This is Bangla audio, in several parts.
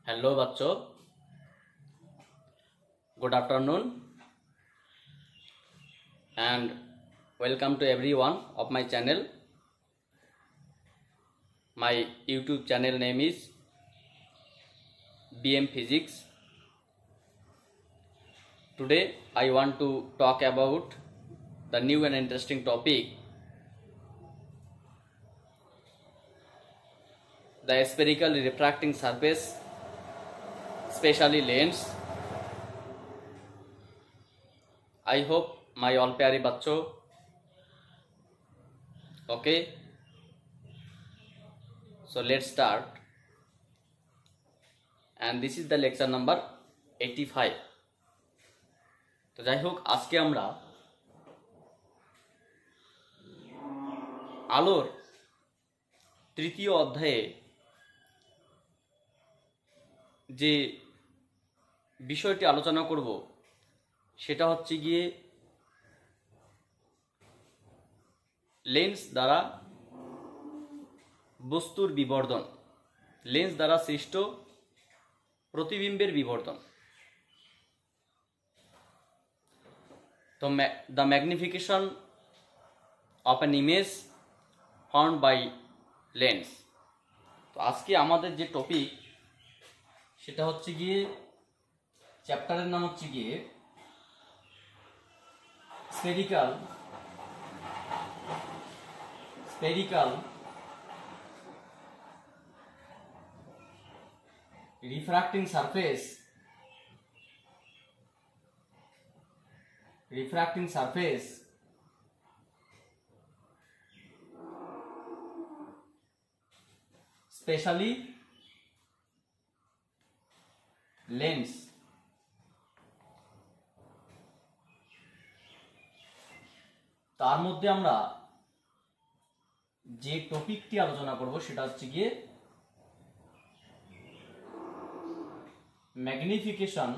हेलो बच्चों, good afternoon and welcome to everyone of my channel. My YouTube channel name is BM Physics. Today I want to talk about the new and interesting topic, the spherical refracting surface, especially lens. I hope my all प्यारे बच्चों okay, so let's start, and this is the lecture number 85. তো যাই হোক, আজকে আমরা আলোর তৃতীয় অধ্যায়ে যে বিষয়টি আলোচনা করব সেটা হচ্ছে গিয়ে লেন্স দ্বারা বস্তুর বিবর্ধন, লেন্স দ্বারা সৃষ্ট প্রতিবিম্বের বিবর্ধন। তো the magnification of an image found by lens. তো আজকে আমাদের যে টপিক সেটা হচ্ছে গিয়ে, চ্যাপ্টারের নাম হচ্ছে গিয়ে spherical refracting surface especially lens। তার মধ্যে আমরা যে টপিকটি আলোচনা করব সেটা হচ্ছে গিয়ে magnification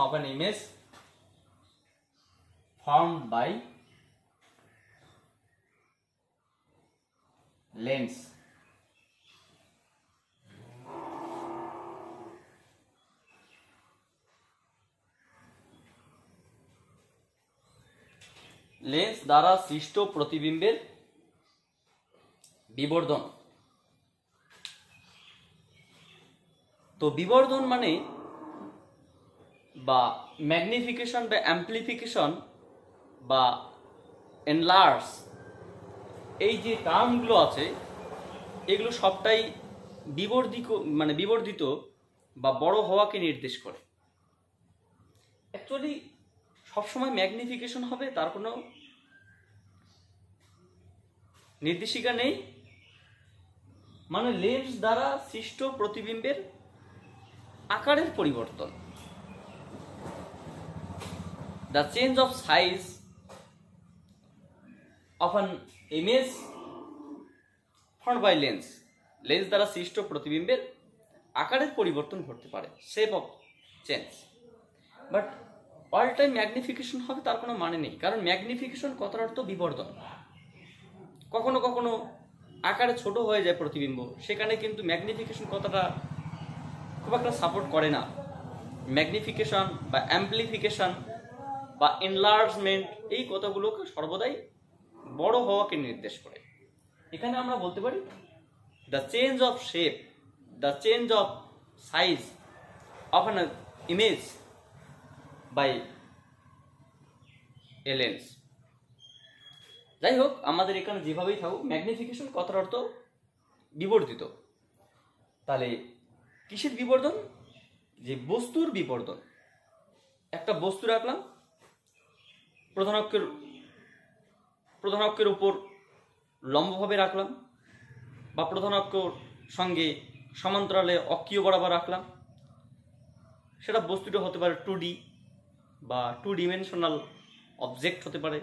of an image formed by lens। Lens দ্বারা সৃষ্ট প্রতিবিম্বের বিবর্ধন। তো বিবর্ধন মানে বা ম্যাগনিফিকেশন বা অ্যাম্প্লিফিকেশন বা এনলার্জ, এই যে টার্মগুলো আছে এগুলো সবটাই বিবর্ধিত বা বড় হওয়াকে নির্দেশ করে। অ্যাকচুয়ালি সবসময় ম্যাগনিফিকেশন হবে তার কোনো নির্দেশিকা নেই, মানে লেন্স দ্বারা সৃষ্ট প্রতিবিম্বের আকারের পরিবর্তন। The change of size of an image formed by lens, lens দ্বারা সৃষ্ট প্রতিবিম্বের আকারের পরিবর্তন ঘটতে পারে, shape of change. But all time magnification হবে তার কোনো মানে নেই, কারণ ম্যাগনিফিকেশন কথার অর্থ বিবর্ধন। কখনো কখনো আকারে ছোট হয়ে যায় প্রতিবিম্ব, সেখানে কিন্তু ম্যাগনিফিকেশন কথাটা খুব একটা সাপোর্ট করে না। ম্যাগনিফিকেশন বা অ্যাম্প্লিফিকেশন বা এনলার্জমেন্ট এই কথাগুলোকে সর্বদাই বড় হওয়াকে নির্দেশ করে। এখানে আমরা বলতে পারি the change of shape, the change of size of an image by a lens. যাই হোক, আমাদের এখানে যেভাবেই থাকুক, ম্যাগনিফিকেশন কথার অর্থ বিবর্ধিত। তাহলে কিসের বিবর্ধন? যে বস্তুর বিবর্ধন। একটা বস্তু রাখলাম, প্রধান অক্ষের উপর লম্বভাবে রাখলাম, বা প্রধান অক্ষর সঙ্গে সমান্তরালে অক্ষীয় বরাবর রাখলাম। সেটা বস্তুটা হতে পারে 2D বা 2 ডিমেনশনাল অবজেক্ট হতে পারে।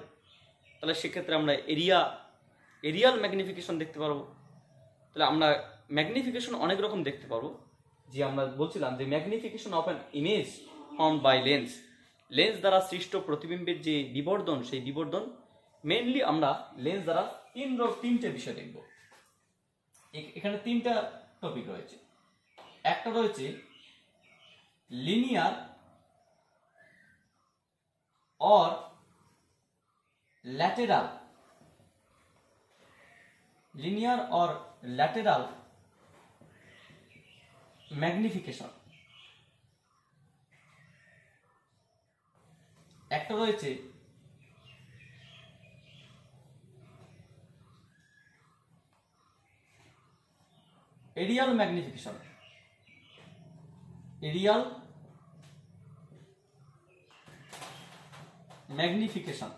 তাহলে সেক্ষেত্রে আমরা এরিয়াল ম্যাগনিফিকেশন দেখতে পারবো। তাহলে আমরা ম্যাগনিফিকেশন অনেক রকম দেখতে পারবো। যে আমরা বলছিলাম যে magnification of an image form by lens, lens দ্বারা সৃষ্ট প্রতিবিম্বের যে বিবর্ধন, সেই বিবর্ধন মেইনলি আমরা লেন্স দ্বারা তিনটে বিষয় দেখব। এখানে তিনটা টপিক রয়েছে। একটা রয়েছে linear or lateral, linear or lateral magnification. একটা রয়েছে এরিয়াল ম্যাগনিফিকেশন, এরিয়াল ম্যাগনিফিকেশন।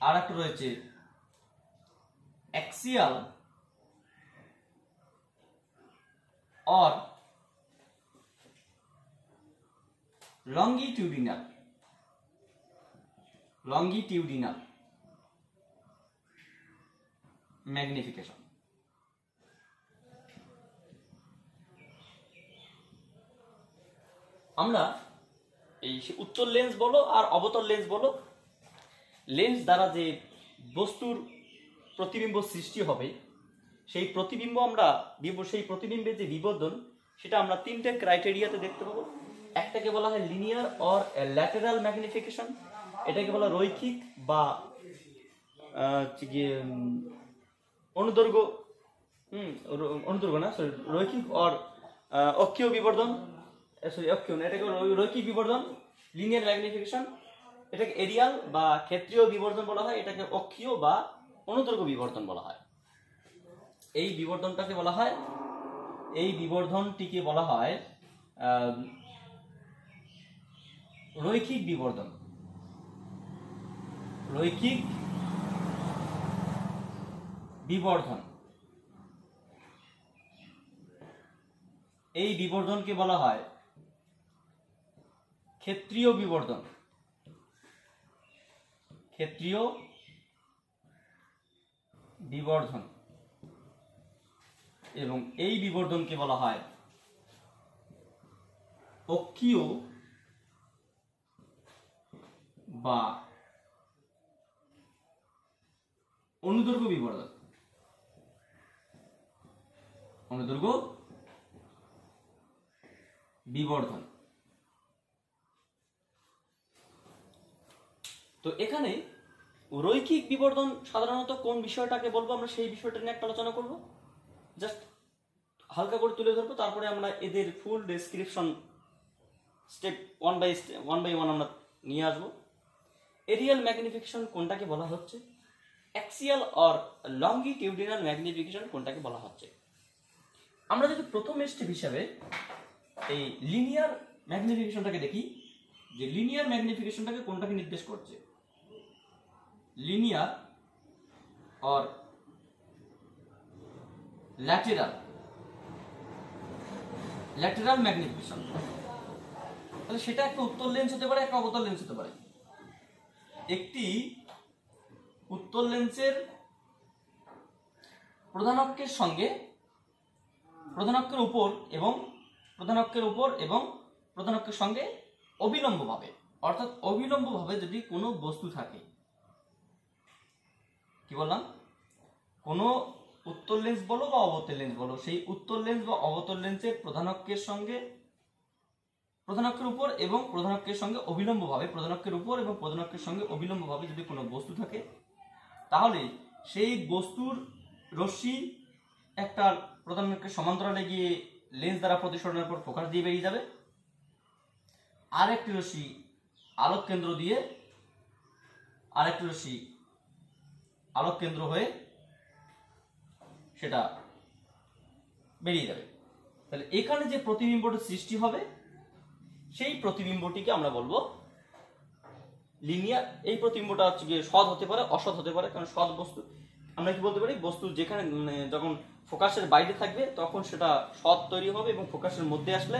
আর একটা রয়েছে axial or longitudinal, longitudinal magnification. আমরা এই উত্তল লেন্স বলো আর অবতল লেন্স বলো, লেন্স দ্বারা যে বস্তুর প্রতিবিম্ব সৃষ্টি হবে, সেই প্রতিবিম্ব আমরা সেই প্রতিবিম্বের যে বিবর্ধন, সেটা আমরা তিনটে ক্রাইটেরিয়াতে দেখতে পাবো। একটাকে বলা হয় লিনিয়ার অর ল্যাটেরাল ম্যাগনিফিকেশন, এটাকে বলা রৈখিক বা অনুদৈর্ঘ্য অনুদৈর্ঘ্য না সরি রৈখিক অর অক্ষীয় বিবর্ধন, সরি অক্ষীয় না, এটাকে রৈখিক বিবর্ধন লিনিয়ার ম্যাগনিফিকেশন। এটাকে এরিয়াল বা ক্ষেত্রীয় বিবর্ধন বলা হয়, এটাকে অক্ষীয় বা অনুদৈর্ঘ্য বিবর্ধন বলা হয়। এই বিবর্ধনটাকে বলা হয়, এই বিবর্ধনটিকে বলা হয় রৈখিক বিবর্ধন, রৈখিক বিবর্ধন। এই বিবর্ধনকে বলা হয় ক্ষেত্রীয় বিবর্ধন, ক্ষেত্রীয় বিবর্ধন। এবং এই বিবর্ধনকে বলা হয় অক্ষীয় বা অনুদৈর্ঘ্য বিবর্ধন, অনুদৈর্ঘ্য বিবর্ধন। তো এখানে রৈখিক বিবর্ধন সাধারণত কোন বিষয়টাকে বলবো, আমরা সেই বিষয়টা নিয়ে একটা আলোচনা করব, জাস্ট হালকা করে তুলে ধরবো, তারপরে আমরা এদের full description step one by one আমরা নিয়ে আসবো। এরিয়াল ম্যাগনিফিকেশন কোনটাকে বলা হচ্ছে, অ্যাক্সিয়াল অর লঙ্গিটিউডিনাল ম্যাগনিফিকেশন কোনটাকে বলা হচ্ছে। আমরা যদি প্রথম স্টেপ হিসাবে এই লিনিয়ার ম্যাগনিফিকেশনটাকে দেখি, যে লিনিয়ার ম্যাগনিফিকেশনটাকে কোনটাকে নির্দেশ করছে, linear or lateral, lateral magnification. তাহলে সেটা একটা উত্তল লেন্স হতে পারে, একটা অবতল লেন্স হতে পারে। একটি উত্তল লেন্সের প্রধান অক্ষের সঙ্গে প্রধান অক্ষের উপর এবং প্রধান অক্ষের সঙ্গে অবিলম্বভাবে, অর্থাৎ অবিলম্বভাবে যদি কোনো বস্তু থাকে, কি বললাম, কোনো উত্তল লেন্স বলো বা অবতল লেন্স বলো, সেই উত্তল লেন্স বা অবতল লেন্সের প্রধান অক্ষের উপর এবং প্রধান অক্ষের সঙ্গে অবিলম্বভাবে, প্রধান অক্ষের উপর এবং প্রধান অক্ষের সঙ্গে অবিলম্বভাবে যদি কোনো বস্তু থাকে, তাহলে সেই বস্তুর রশ্মি একটা প্রধান অক্ষের সমান্তরালে গিয়ে লেন্স দ্বারা প্রতিসরণের পর ফোকাস দিয়ে বেরিয়ে যাবে, আর একটি রশ্মি আলোক কেন্দ্র দিয়ে আরেকটি রশ্মি আলোক কেন্দ্র হয়ে সেটা বেরিয়ে যাবে। তাহলে এখানে যে প্রতিবিম্বটি সৃষ্টি হবে, সেই প্রতিবিম্বটিকে আমরা বলবো লিনিয়ার। এই প্রতিবিম্বটা হচ্ছে গিয়ে সৎ হতে পারে, অসৎ হতে পারে। কারণ সৎ বস্তু আমরা কি বলতে পারি, বস্তু যেখানে যখন ফোকাসের বাইরে থাকবে তখন সেটা সৎ তৈরি হবে, এবং ফোকাসের মধ্যে আসলে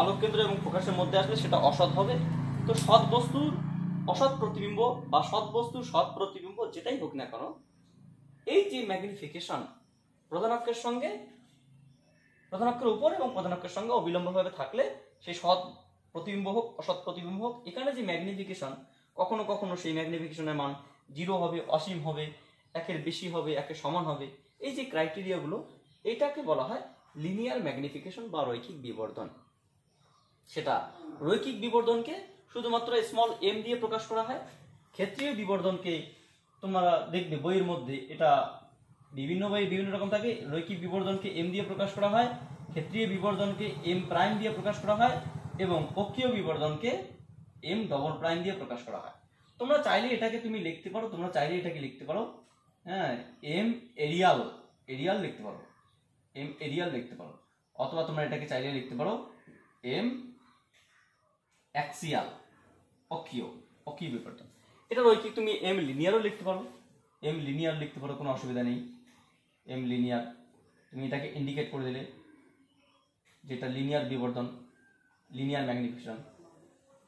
আলোক কেন্দ্র এবং ফোকাসের মধ্যে আসলে সেটা অসৎ হবে। তো সৎ বস্তুর অসৎ প্রতিবিম্ব বা সৎ বস্তুর সৎ প্রতিবিম্ব যেটাই হোক না কেন, এই যে ম্যাগনিফিকেশন প্রধানাক্ষের উপর এবং প্রধানাক্ষের সঙ্গে অবিলম্বভাবে থাকলে সেই সৎ প্রতিবিম্ব হোক অসৎ প্রতিবিম্ব হোক, এখানে যে ম্যাগনিফিকেশন, কখনো কখনো সেই ম্যাগনিফিকেশনের মান 0 হবে, অসীম হবে, 1-এর বেশি হবে, 1-এর সমান হবে, এই যে ক্রাইটেরিয়াগুলো, এটাকে বলা হয় লিনিয়ার ম্যাগনিফিকেশন বা রৈখিক বিবর্ধন। সেটা রৈখিক বিবর্ধনকে শুধুমাত্র স্মল এম দিয়ে প্রকাশ করা হয়। ক্ষেত্রীয় বিবর্ধনকে তোমরা দেখবে বইয়ের মধ্যে, এটা বিভিন্ন বই বিভিন্ন রকম থাকে। রৈখিক বিবর্ধনকে এম দিয়ে প্রকাশ করা হয়, ক্ষেত্রীয় বিবর্ধনকে এম প্রাইম দিয়ে প্রকাশ করা হয়, এবং অক্ষীয় বিবর্ধনকে এম ডবল প্রাইম দিয়ে প্রকাশ করা হয়। তোমরা চাইলে এটাকে তুমি লিখতে পারো, হ্যাঁ, এম এরিয়াল লিখতে পারো, এম এরিয়াল লিখতে পারো, অথবা তোমরা এটাকে চাইলে লিখতে পারো এম অ্যাক্সিয়াল, অক্ষীয় বিবর্ধন। এটা রৈখিক তুমি এম লিনিয়ারও লিখতে পারো, কোনো অসুবিধা নেই। এম লিনিয়ার তুমি এটাকে ইন্ডিকেট করে দিলে যেটা লিনিয়ার বিবর্ধন, লিনিয়ার ম্যাগনিফিকেশন,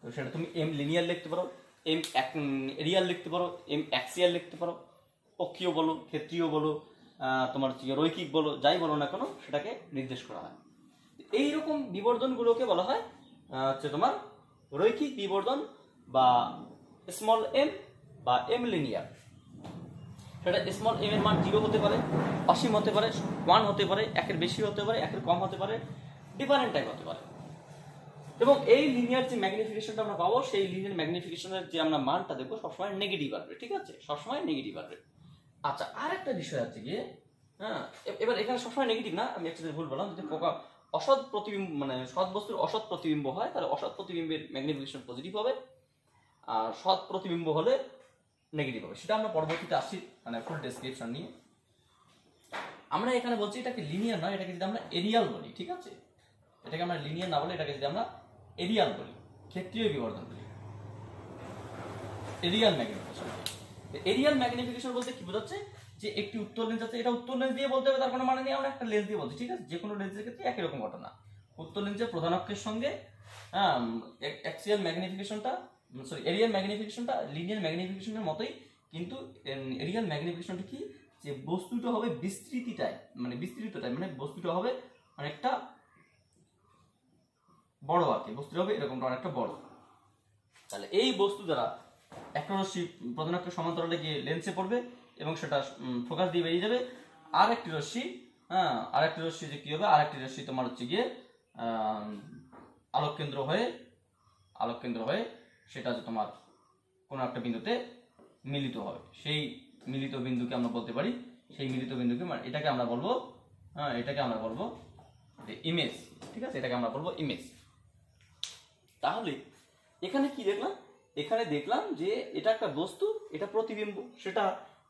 তো সেটা তুমি এম লিনিয়ার লিখতে পারো, এম এরিয়াল লিখতে পারো, এম অ্যাক্সিয়াল লিখতে পারো। অক্ষীয় বলো, ক্ষেত্রীয় বলো, তোমার রৈখিক বলো, যাই বলো না কেন, সেটাকে নির্দেশ করা হয়। এইরকম বিবর্ধনগুলোকে বলা হয় হচ্ছে তোমার রৈখিক বিবর্ধন বা স্মল এম বা এম লিনিয়ার। সেটা স্মল এম এর মান 0 হতে পারে, অসীম হতে পারে, 1 হতে পারে, 1-এর বেশি হতে পারে, 1-এর কম হতে পারে, ডিফারেন্ট টাইপ হতে পারে। এবং এই লিনিয়ার যে ম্যাগনিফিকেশনটা আমরা পাবো, সেই লিনিয়ার ম্যাগনিফিকেশনের যে আমরা মানটা দেখবো সবসময় নেগেটিভ আসবে, ঠিক আছে, সবসময় নেগেটিভ আসবে। আচ্ছা, আর একটা বিষয় আছে গিয়ে, হ্যাঁ, এবার এখানে সবসময় নেগেটিভ না, আমি একটা ভুল বললাম, যদি অসৎ প্রতিবিম্ব মানে সৎ বস্তুর অসৎ প্রতিবিম্ব হয়, তাহলে অসৎ প্রতিবিম্বের ম্যাগনিফিকেশন পজিটিভ হবে, আর সৎ প্রতিবিম্ব হলে নেগেটিভ হবে। সেটা আমরা পরবর্তীতে আসছি, মানে ফুল ডেসক্রিপশন নিয়ে। আমরা এখানে বলছি এটাকে লিনিয়ার নয়, এটাকে যদি আমরা এরিয়াল বলি, ঠিক আছে, এটাকে আমরা লিনিয়ার না বলে এটাকে যদি আমরা এরিয়াল বলি, ক্ষেত্রীয় বিবর্ধন বলি, এরিয়াল ম্যাগনিফিকেশন। এরিয়াল ম্যাগনিফিকেশন বলতে কি বোঝাচ্ছে, যে একটি উত্তর লেন্স আছে, এটা উত্তর লেন্স দিয়ে বলতে হবে তার কোনো মানে নেই, আমরা একটা লেন্স দিয়ে বলছি, ঠিক আছে, যে কোনো লেন্সের ক্ষেত্রে একই রকম ঘটনা। উত্তর লেন্সের প্রধান অক্ষের সঙ্গে অ্যাক্সিয়াল ম্যাগনিফিকেশনটা, সরি, এরিয়াল ম্যাগনিফিকেশনটা লিনিয়ার ম্যাগনিফিকেশনের মতোই, কিন্তু এরিয়াল ম্যাগনিফিকেশনটা কি, যে বস্তুটা হবে বিস্তৃতটাই, মানে বস্তুটা হবে অনেকটা বড়, আর কি বস্তুটা হবে এরকমটা অনেকটা বড়। তাহলে এই বস্তু দ্বারা একটা রশ্মি প্রধানাক্ষের সমান্তরালে গিয়ে লেন্সে পড়বে এবং সেটা ফোকাস দিয়ে বেরিয়ে যাবে। আরেকটি রশ্মি যে কি হবে, আরেকটি রশ্মি তোমার হচ্ছে গিয়ে আলোক কেন্দ্র হয়ে সেটা যে তোমার কোনো একটা বিন্দুতে মিলিত হবে। সেই মিলিত বিন্দুকে আমরা বলতে পারি, এটাকে আমরা বলবো ইমেজ, ঠিক আছে, এটাকে আমরা বলবো ইমেজ। তাহলে এখানে কি দেখলাম, দেখলাম যে এটা একটা বস্তু, এটা প্রতিবিম্ব, সেটা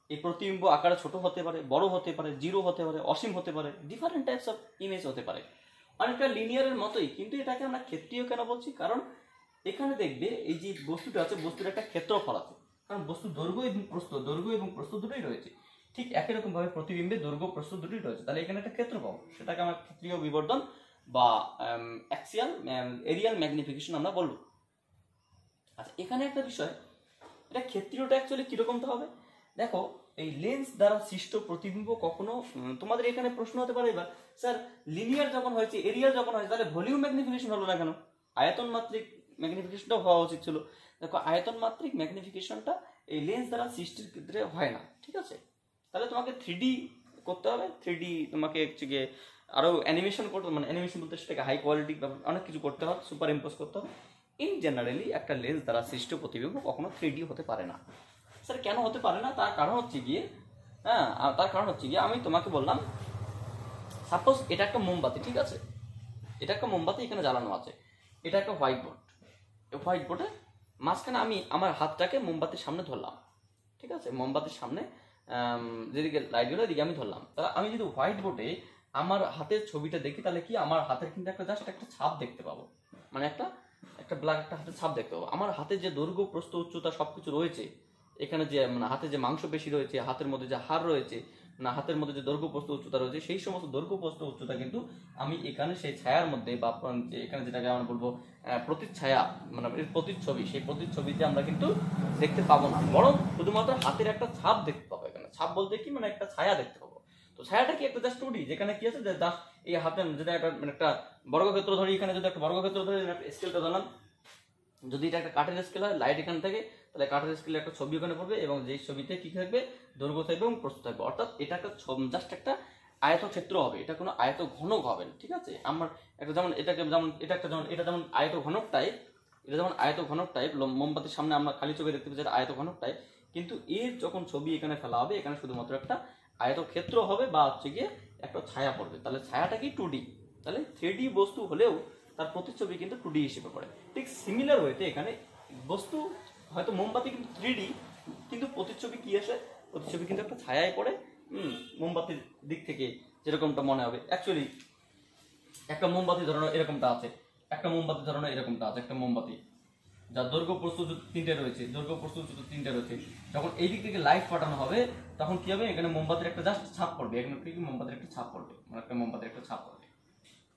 এই প্রতিবিম্ব আকারে ছোট হতে পারে, বড় হতে পারে, 0 হতে পারে, অসীম হতে পারে, ডিফারেন্ট টাইপস অফ ইমেজ হতে পারে, অনেকটা লিনিয়ারের মতোই। কিন্তু এটাকে আমরা ক্ষেত্রীয় কেন বলছি, কারণ এখানে দেখবে এই যে বস্তুটা আছে, বস্তুর একটা ক্ষেত্রফল আছে, কারণ বস্তুর দৈর্ঘ্য এবং প্রস্থ দুটোই রয়েছে, ঠিক একই রকম ভাবে প্রতিবিম্বে দৈর্ঘ্য প্রস্থ দুটোই রয়েছে, তাহলে এখানে একটা ক্ষেত্র পাবো, সেটাকে আমরা ক্ষেত্রীয় বিবর্ধন বা এরিয়াল ম্যাগনিফিকেশন আমরা বলবো। আচ্ছা, এখানে একটা বিষয়, এটা ক্ষেত্রীয়টা অ্যাকচুয়ালি কিরকমটা হবে দেখো। এই লেন্স দ্বারা সৃষ্ট প্রতিবিম্ব কখনো, তোমাদের এখানে প্রশ্ন হতে পারে এবার, স্যার লিনিয়ার যখন হয়েছে, এরিয়াল যখন হয়েছে, তাহলে ভলিউম ম্যাগনিফিকেশন হলো না কেন? আয়তন মাত্রিক ম্যাগনিফিকেশনটা হওয়া উচিত ছিল। দেখো, আয়তন মাত্রিক ম্যাগনিফিকেশনটা এই লেন্স দ্বারা সৃষ্টির ক্ষেত্রে হয় না, ঠিক আছে, তাহলে তোমাকে 3D করতে হবে। 3D তোমাকে গিয়ে আরো অ্যানিমেশন করতে, মানে অ্যানিমেশন বলতে সেটাকে হাই কোয়ালিটি অনেক কিছু করতে হবে, সুপার ইম্পোজ করতে হবে। ইন জেনারেলি একটা লেন্স দ্বারা সৃষ্ট প্রতিবিম্ব কখনো 3D হতে পারে না। স্যার কেন হতে পারে না? তার কারণ হচ্ছে গিয়ে, আমি তোমাকে বললাম, সাপোজ এটা একটা মোমবাতি, ঠিক আছে, এটা একটা মোমবাতি এখানে জ্বালানো আছে, এটা একটা হোয়াইট বোর্ডে মাঝখানে আমি আমার হাতটাকে মোমবাতির সামনে ধরলাম, ঠিক আছে, মোমবাতির সামনে যেদিকে লাইট গেলো এদিকে আমি ধরলাম। তাহলে আমি যদি হোয়াইট বোর্ডে আমার হাতের ছবিটা দেখি, তাহলে কি আমার হাতের কিন্তু একটা জাস্ট একটা ছাপ দেখতে পাবো, মানে একটা ব্ল্যাক একটা হাতের ছাপ দেখতে পাবো। আমার হাতের যে দৈর্ঘ্য প্রস্থ উচ্চতা সবকিছু রয়েছে, এখানে যে মানে হাতে যে মাংসপেশি রয়েছে, হাতের মধ্যে যে হাড় রয়েছে, না হাতের মধ্যে যে দৈর্ঘ্য প্রস্থ উচ্চতা রয়েছে, সেই সমস্ত দৈর্ঘ্য প্রস্থ উচ্চতা কিন্তু আমি এখানে সেই ছায়ার মধ্যে বা এখানে যেটাকে আমরা বলবো প্রতিচ্ছায়া, মানে প্রতিচ্ছবি, সেই প্রতিচ্ছবিতে আমরা কিন্তু দেখতে পাবো না, বরং শুধুমাত্র হাতের একটা ছাপ দেখতে পাবো। এখানে ছাপ বলতে কি, মানে একটা ছায়া দেখতে পাবো। তো তো ছায়াটা কি একটা জাস্ট 2D, যেখানে কি আছে যে জাস্ট এই হাতে যেটা একটা মানে একটা বর্গক্ষেত্র ধরি, এখানে যদি একটা বর্গক্ষেত্র ধরি, স্কেলটা ধরলাম, যদি এটা একটা কাঠের স্কেল হয়, লাইট এখানে থাকে, তাহলে কাঠের স্কেলে একটা ছবি ওখানে পড়বে এবং যেই ছবিতে কি থাকবে, দৈর্ঘ্য থাকবে এবং প্রস্থ থাকবে, অর্থাৎ এটা একটা জাস্ট একটা আয়তক্ষেত্র হবে, এটা কোনো আয়ত ঘনক হবে না, ঠিক আছে। আমার একটা যেমন এটাকে যেমন এটা একটা যেমন এটা যেমন আয়ত ঘনক টাইপ, এটা যেমন আয়ত ঘনক টাইপ, মোমবাতির সামনে আমরা খালি চোখে দেখতে পাচ্ছি আয়ত ঘনক টাইপ, কিন্তু এর যখন ছবি এখানে ফেলা হবে, এখানে শুধুমাত্র একটা আয়তক্ষেত্র হবে বা হচ্ছে গিয়ে একটা ছায়া পড়বে, তাহলে ছায়াটা কি 2D। তাহলে 3D বস্তু হলেও তার প্রতিচ্ছবি কিন্তু 2D হিসেবে পড়ে। ঠিক সিমিলার ওয়েতে এখানে বস্তু হয়তো মোমবাতি কিন্তু 3D, কিন্তু প্রতিচ্ছবি কি আসে, প্রতিচ্ছবি কিন্তু একটা ছায়ায় পড়ে। মোমবাতির দিক থেকে যেরকমটা মনে হবে, অ্যাকচুয়ালি একটা মোমবাতি ধরানো এরকমটা আছে, একটা মোমবাতি ধরানো এরকমটা আছে, একটা মোমবাতি যার দৈর্ঘ্য প্রস্থ তিনটে রয়েছে, দৈর্ঘ্য প্রস্থ তিনটে রয়েছে, যখন এই দিক থেকে লাইট পাঠানো হবে তখন কি হবে, এখানে মোমবাতির একটা জাস্ট ছাপ পড়বে, এখানে কি মোমবাতির একটা ছাপ পড়বে, মানে একটা মোমবাতির একটা ছাপ পড়বে,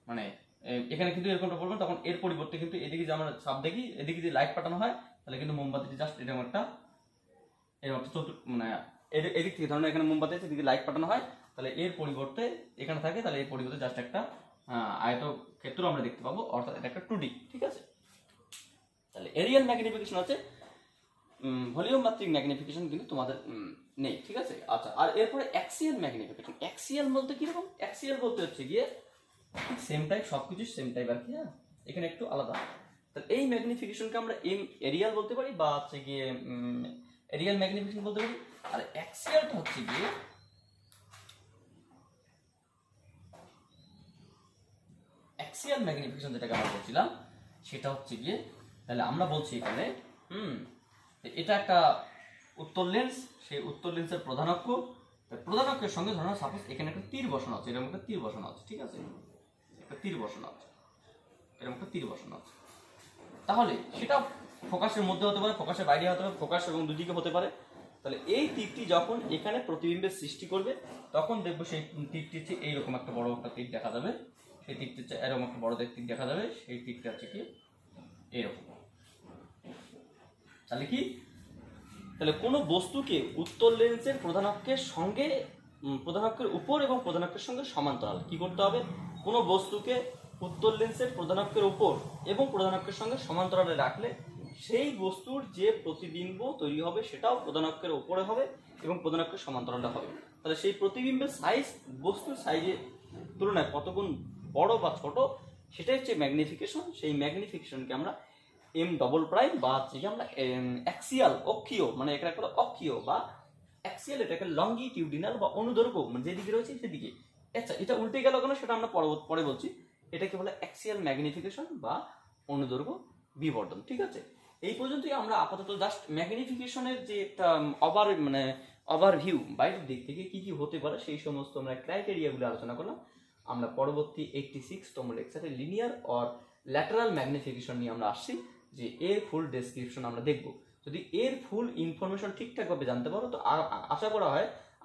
মানে এখানে কিন্তু এরকমটা পড়বে, তখন এর পরিবর্তে কিন্তু এদিকে যে আমরা ছাপ দেখি, এদিকে যদি লাইট পাঠানো হয় তাহলে কিন্তু মোমবাতিটি জাস্ট এরকম একটা মানে এদিক থেকে ধরুন এখানে মোমবাতি আছে, এদিকে লাইট পাঠানো হয়, তাহলে এর পরিবর্তে এখানে থাকে, তাহলে এর পরিবর্তে জাস্ট একটা আয়তক্ষেত্র আমরা দেখতে পাবো, অর্থাৎ এটা একটা 2D, ঠিক আছে। তাহলে এরিয়াল ম্যাগনিফিকেশন আছে, ভলিউম মাত্রিক ম্যাগনিফিকেশন কিন্তু তোমাদের নেই, ঠিক আছে। আচ্ছা, আর এরপরে অ্যাক্সিয়াল ম্যাগনিফিকেশন। অ্যাক্সিয়াল বলতে কিরকম, অ্যাক্সিয়াল বলতে হচ্ছে গিয়ে সেম টাইপ, সবকিছু সেম টাইপ আর কি, হ্যাঁ, এখানে একটু আলাদা। তাহলে এই ম্যাগনিফিকেশনকে আমরা এরিয়াল বলতে পারি বা হচ্ছে গিয়ে এরিয়াল ম্যাগনিফিকেশন বলতে পারি। আর অ্যাক্সিয়ালটা হচ্ছে গিয়ে অ্যাক্সিয়াল ম্যাগনিফিকেশন যেটাকে আমরা বলছিলাম, সেটা হচ্ছে গিয়ে, তাহলে আমরা বলছি এখানে এটা একটা উত্তল লেন্স, সেই উত্তল লেন্সের প্রধান অক্ষ, প্রধান অক্ষের সঙ্গে ধরুন সাপোজ এখানে একটা তীর বসানো আছে, এরকম একটা তীর বসানো আছে, ঠিক আছে, একটা তীর বসানো আছে, এরকম একটা তীর বসানো আছে, তাহলে সেটা ফোকাসের মধ্যে হতে পারে, ফোকাসের বাইরে হতে পারে, ফোকাস এবং দুদিকে হতে পারে। তাহলে এই তীরটি যখন এখানে প্রতিবিম্বের সৃষ্টি করবে, তখন দেখবো সেই তীরটি হচ্ছে এইরকম একটা বড় একটা তীর দেখা যাবে, সেই তীরটি হচ্ছে এরকম একটা বড় তীর দেখা যাবে, সেই তীরটা হচ্ছে কি এরকম। তাহলে কি, তাহলে কোনো বস্তুকে উত্তল লেন্সের প্রধান অক্ষের সঙ্গে, প্রধান অক্ষের উপর এবং প্রধান অক্ষের সঙ্গে সমান্তরাল কি করতে হবে, কোনো বস্তুকে উত্তল লেন্সের প্রধান অক্ষের উপর এবং প্রধান অক্ষের সঙ্গে সমান্তরালে রাখলে সেই বস্তুর যে প্রতিবিম্ব তৈরি হবে সেটাও প্রধান অক্ষের উপরে হবে এবং প্রধান অক্ষের সমান্তরালে হবে। তাহলে সেই প্রতিবিম্বের সাইজ বস্তুর সাইজের তুলনায় কতগুণ বড় বা ছোট, সেটাই হচ্ছে ম্যাগনিফিকেশন। সেই ম্যাগনিফিকেশনকে আমরা এম ডবল প্রাইম বা হচ্ছে আমরা অ্যাক্সিয়াল, অক্ষীয়, মানে এটা একটা অক্ষীয় বা অ্যাক্সিয়াল, এটাকে লঙ্গিটিউডিনাল বা অনুদৈর্ঘ্য, মানে যেদিকে রয়েছে সেদিকে। আচ্ছা, এটা উল্টে গেল কেন সেটা আমরা পরে বলছি। এটাকে বলে অ্যাক্সিয়াল ম্যাগনিফিকেশন বা অনুদৈর্ঘ্য বিবর্ধন, ঠিক আছে। এই পর্যন্তই আমরা আপাতত জাস্ট ম্যাগনিফিকেশনের যে একটা ওভারভিউ, বাইরের দিক থেকে কি কি হতে পারে সেই সমস্ত আমরা ক্রাইটেরিয়াগুলো আলোচনা করলাম। আমরা পরবর্তী 86তম লেকচারে লিনিয়ার অর ল্যাটারাল ম্যাগনিফিকেশন নিয়ে আমরা আসছি, যে এর ফুল ডেসক্রিপশন আমরা দেখব। যদি এর ফুল ইনফরমেশন ঠিকঠাকভাবে জানতে পারো তো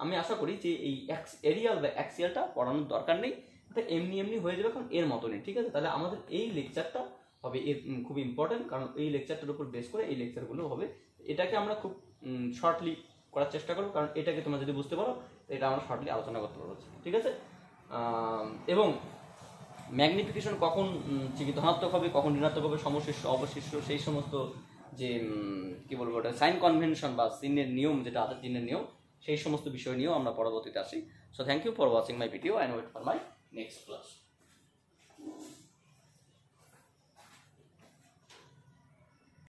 আমি আশা করি যে এই এরিয়াল বা অ্যাক্সিয়ালটা পড়ানোর দরকার নেই, এটা এমনি হয়ে যাবে, কারণ এর মতো নেই, ঠিক আছে। তাহলে আমাদের এই লেকচারটা হবে এর খুব ইম্পর্টেন্ট, কারণ এই লেকচারটার উপর বেস করে এই লেকচারগুলো হবে। এটাকে আমরা খুব শর্টলি করার চেষ্টা করবো, কারণ এটাকে তোমরা যদি বুঝতে পারো এটা আমরা শর্টলি আলোচনা করতে পারবো, ঠিক আছে। এবং ম্যাগনিফিকেশন কখন ধনাত্মক হবে, কখন ঋণাত্মক হবে, সমশিষ্য অবশিষ্ট, সেই সমস্ত যে কি বলবো ওটা সাইন কনভেনশন বা চিহ্নের নিয়ম যেটা আছে, চিহ্নের নিয়ম, সেই সমস্ত বিষয় নিয়েও আমরা পরবর্তীতে আসি। So thank you for watching my video and wait for my next class.